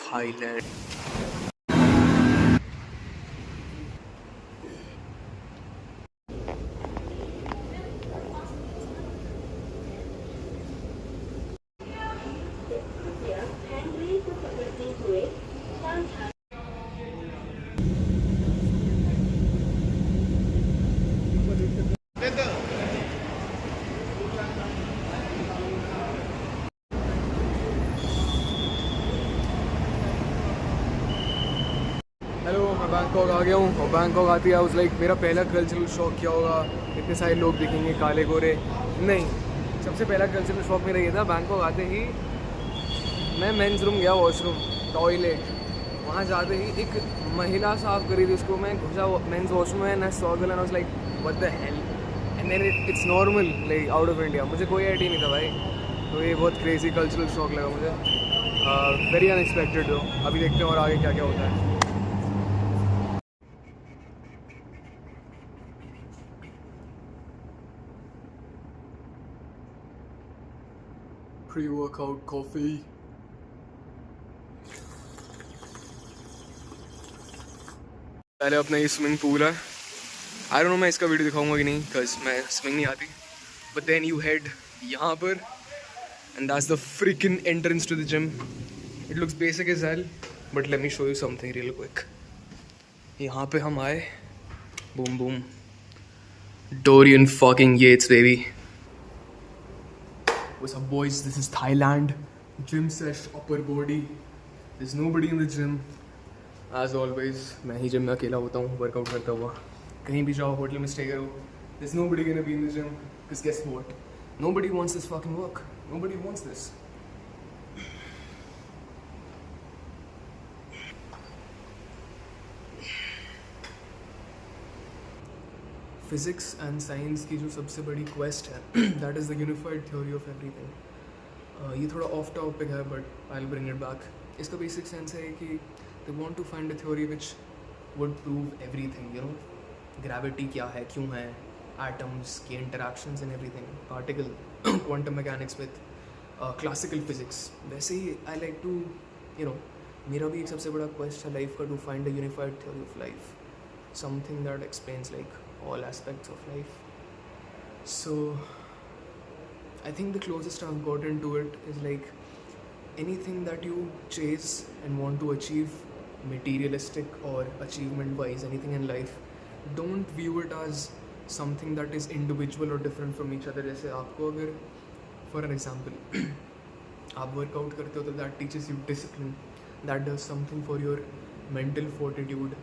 Thailand. Hello, मैं Bangkok आ गया हूँ और बैंकॉक आती है लाइक मेरा पहला कल्चरल शॉक क्या होगा, इतने सारे लोग दिखेंगे काले गोरे। नहीं, सबसे पहला कल्चरल शॉक मेरा ये था, बैंकॉक आते ही मैं मेंस रूम गया, वॉशरूम, टॉयलेट, वहाँ जाते ही एक महिला साफ़ करी थी उसको, मैं घुसा मेंस वॉशरूम में ना saw girl, I was like what the hell, and then it's normal like out of India. मुझे कोई आइडिया नहीं था भाई, तो ये बहुत क्रेजी कल्चरल शॉक लगा मुझे, वेरी अनएक्सपेक्टेड। हो अभी देखते हैं और आगे क्या क्या होता है। Pre-workout coffee. पहले अपना ये स्विमिंग पूल है, आई डोंट नो मैं इसका वीडियो दिखाऊंगा कि नहीं, बिकॉज मैं स्विमिंग नहीं आती। बट देन यू हेड यहाँ पर and that's the freaking entrance to the gym. It looks basic as hell, but let me show you something real quick. यहाँ पे हम आए, boom boom, Dorian fucking Yates baby. What's up boys, this is Thailand. Gym sesh, upper body. There's nobody in the gym. As always, मैं ही gym में अकेला होता हूँ workout करता हुआ। कहीं भी जाओ, होटल में स्टे करो, there's nobody gonna be in the gym. Because guess what? Nobody wants this fucking work. Nobody wants this. Physics and science की जो सबसे बड़ी क्वेस्ट है, that is the unified theory of everything. ये थोड़ा off topic है but I will bring it back. इसका basic sense है कि they want to find a theory which would prove everything, you know, gravity क्या है, क्यों है, एटम्स के interactions and everything, particle, quantum mechanics with classical physics. वैसे ही I like to, you know, मेरा भी एक सबसे बड़ा क्वेस्ट है लाइफ का, to find a unified theory of life, something that explains like all aspects of life. So I think the closest I've gotten to it is like anything that you chase and want to achieve, materialistic or achievement wise, anything in life, don't view it as something that is individual or different from each other. जैसे आपको अगर for an example आप workout करते हो तो that teaches you discipline, that does something for your mental fortitude.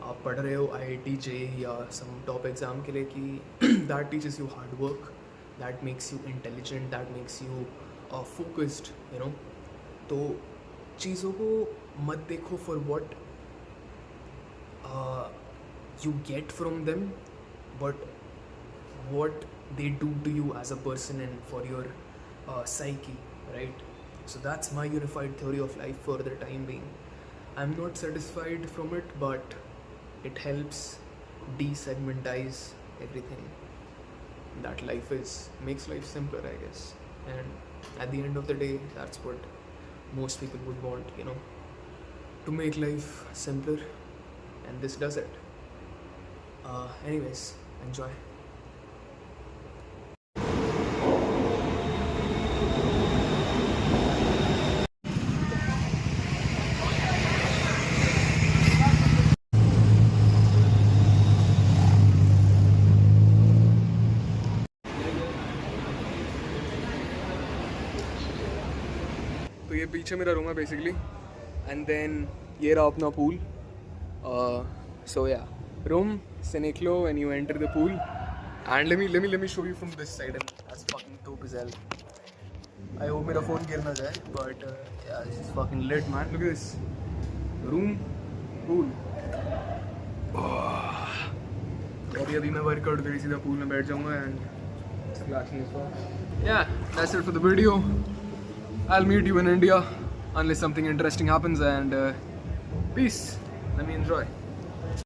आप पढ़ रहे हो IIT JEE या सम टॉप एग्ज़ाम के लिए कि that teaches you hard work, that makes you intelligent, that makes you focused, you know. तो चीज़ों को मत देखो for what you get from them, but what they do to you as a person and for your psyche, right? So that's my unified theory of life for the time being. I'm not satisfied from it, but it helps desegmentize everything that life is, makes life simpler, I guess. And at the end of the day, that's what most people would want, you know, to make life simpler, and this does it. Anyways, enjoy. तो ये पीछे मेरा room है basically, and then ये रहा अपना pool. सो या, room से निकलो and you enter the pool, and let me show you from this side, and that's fucking dope as hell. I hope मेरा फ़ोन गिर ना जाए, but yeah, this is fucking lit man. Look at this room, pool. और अभी मैं workout करी सीधा pool में बैठ जाऊँगा and yeah, that's it for the video. I'll meet you in India unless something interesting happens, and peace. Let me enjoy.